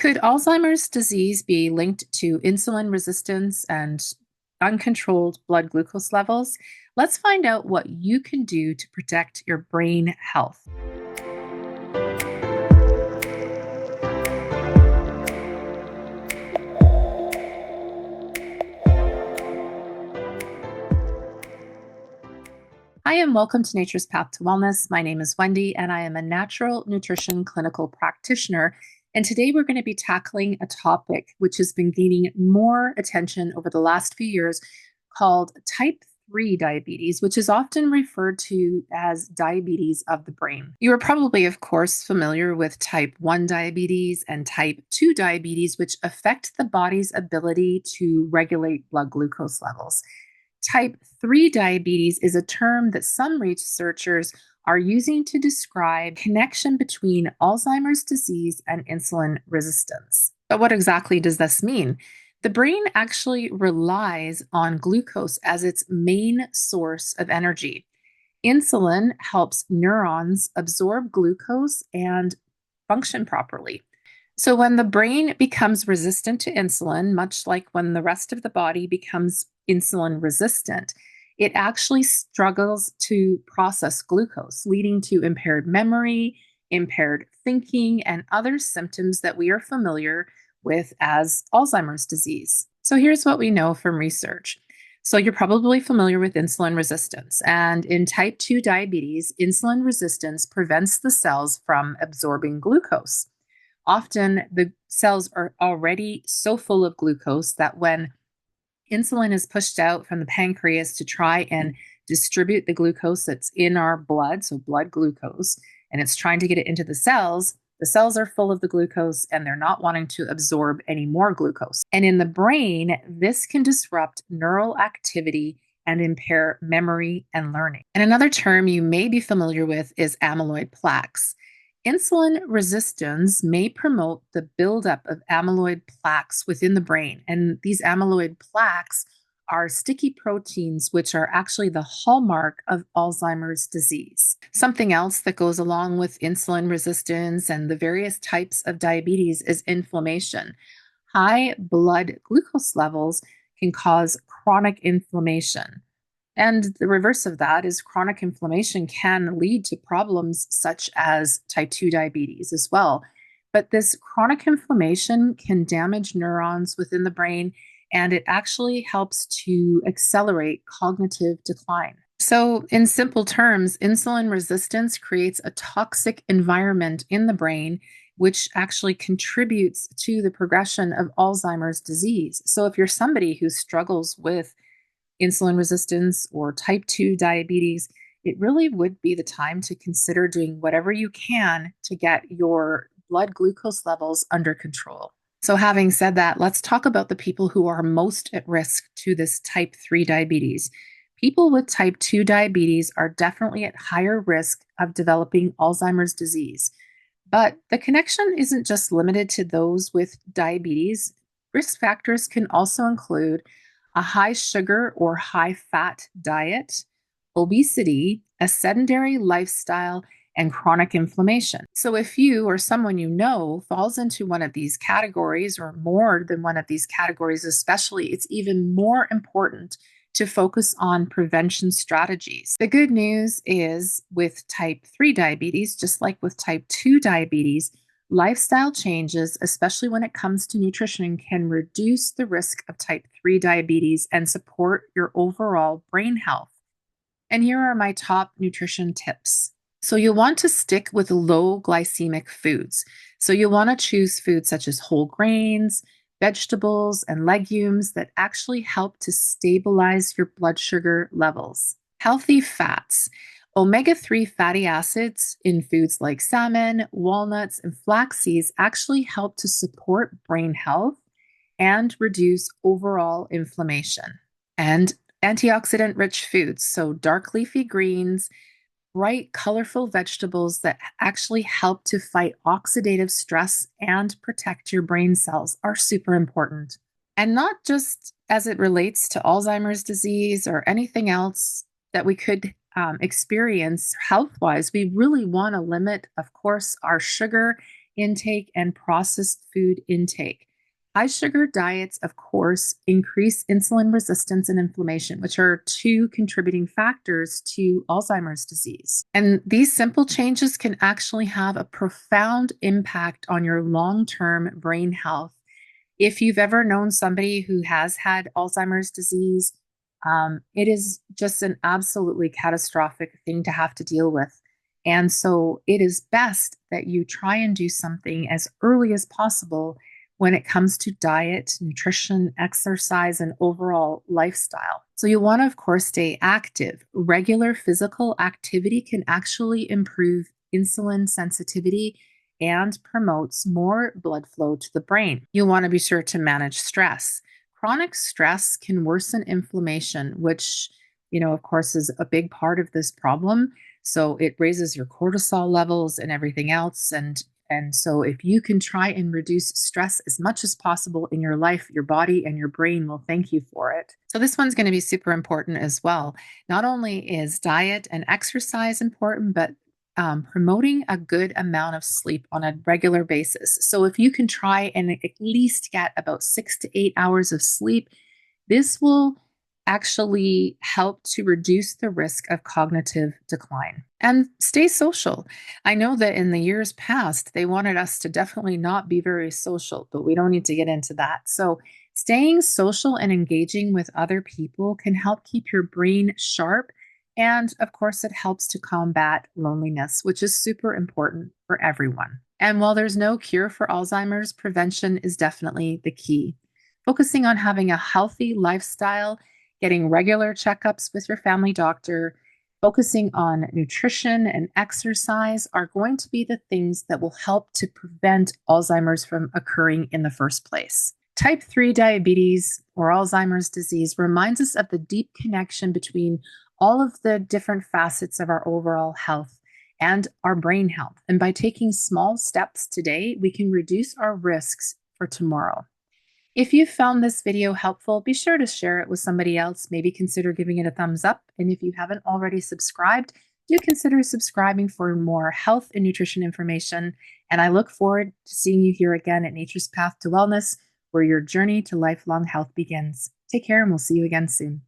Could Alzheimer's disease be linked to insulin resistance and uncontrolled blood glucose levels? Let's find out what you can do to protect your brain health. Hi, and welcome to Nature's Path to Wellness. My name is Wendy, and I am a natural nutrition clinical practitioner. And today we're going to be tackling a topic which has been gaining more attention over the last few years called type 3 diabetes, which is often referred to as diabetes of the brain. You are probably, of course, familiar with type 1 diabetes and type 2 diabetes, which affect the body's ability to regulate blood glucose levels. Type 3 diabetes is a term that some researchers are using to describe connection between Alzheimer's disease and insulin resistance. But what exactly does this mean? The brain actually relies on glucose as its main source of energy. Insulin helps neurons absorb glucose and function properly. So, when the brain becomes resistant to insulin, much like when the rest of the body becomes insulin resistant, it actually struggles to process glucose, leading to impaired memory, impaired thinking, and other symptoms that we are familiar with as Alzheimer's disease. So, here's what we know from research. So, you're probably familiar with insulin resistance. And in type 2 diabetes, insulin resistance prevents the cells from absorbing glucose. Often, the cells are already so full of glucose that when insulin is pushed out from the pancreas to try and distribute the glucose that's in our blood, so blood glucose, and it's trying to get it into the cells are full of the glucose and they're not wanting to absorb any more glucose. And in the brain, this can disrupt neural activity and impair memory and learning. And another term you may be familiar with is amyloid plaques. Insulin resistance may promote the buildup of amyloid plaques within the brain. And these amyloid plaques are sticky proteins, which are actually the hallmark of Alzheimer's disease. Something else that goes along with insulin resistance and the various types of diabetes is inflammation. High blood glucose levels can cause chronic inflammation. And the reverse of that is chronic inflammation can lead to problems such as type 2 diabetes as well. But this chronic inflammation can damage neurons within the brain, and it actually helps to accelerate cognitive decline. So, in simple terms, insulin resistance creates a toxic environment in the brain, which actually contributes to the progression of Alzheimer's disease. So, if you're somebody who struggles with insulin resistance or type 2 diabetes, it really would be the time to consider doing whatever you can to get your blood glucose levels under control. So, having said that, let's talk about the people who are most at risk to this type 3 diabetes. People with type 2 diabetes are definitely at higher risk of developing Alzheimer's disease. But the connection isn't just limited to those with diabetes. Risk factors can also include a high sugar or high fat diet, obesity, a sedentary lifestyle, and chronic inflammation. So, if you or someone you know falls into one of these categories or more than one of these categories, especially, it's even more important to focus on prevention strategies. The good news is with type 3 diabetes, just like with type 2 diabetes, lifestyle changes, especially when it comes to nutrition, can reduce the risk of type 3 diabetes and support your overall brain health. And here are my top nutrition tips. So, you'll want to stick with low glycemic foods. So, you'll want to choose foods such as whole grains, vegetables, and legumes that actually help to stabilize your blood sugar levels. Healthy fats. Omega-3 fatty acids in foods like salmon, walnuts, and flax seeds actually help to support brain health and reduce overall inflammation. And antioxidant-rich foods, so dark leafy greens, bright, colorful vegetables that actually help to fight oxidative stress and protect your brain cells are super important. And not just as it relates to Alzheimer's disease or anything else that we could experience health wise, we really want to limit, of course, our sugar intake and processed food intake. High sugar diets, of course, increase insulin resistance and inflammation, which are two contributing factors to Alzheimer's disease. And these simple changes can actually have a profound impact on your long term brain health. If you've ever known somebody who has had Alzheimer's disease, it is just an absolutely catastrophic thing to have to deal with. And so it is best that you try and do something as early as possible when it comes to diet, nutrition, exercise, and overall lifestyle. So you want to, of course, stay active. Regular physical activity can actually improve insulin sensitivity and promotes more blood flow to the brain. You want to be sure to manage stress. Chronic stress can worsen inflammation, which, of course, is a big part of this problem. So it raises your cortisol levels and everything else. And so if you can try and reduce stress as much as possible in your life, your body and your brain will thank you for it. So this one's going to be super important as well. Not only is diet and exercise important, but promoting a good amount of sleep on a regular basis. So if you can try and at least get about 6 to 8 hours of sleep, this will actually help to reduce the risk of cognitive decline. And stay social. I know that in the years past, they wanted us to definitely not be very social, but we don't need to get into that. So staying social and engaging with other people can help keep your brain sharp. And of course, it helps to combat loneliness, which is super important for everyone. And while there's no cure for Alzheimer's, prevention is definitely the key. Focusing on having a healthy lifestyle, getting regular checkups with your family doctor, focusing on nutrition and exercise are going to be the things that will help to prevent Alzheimer's from occurring in the first place. Type 3 diabetes or Alzheimer's disease reminds us of the deep connection between all of the different facets of our overall health and our brain health. And by taking small steps today, we can reduce our risks for tomorrow. If you found this video helpful, be sure to share it with somebody else. Maybe consider giving it a thumbs up. And if you haven't already subscribed, do consider subscribing for more health and nutrition information. And I look forward to seeing you here again at Nature's Path to Wellness, where your journey to lifelong health begins. Take care, and we'll see you again soon.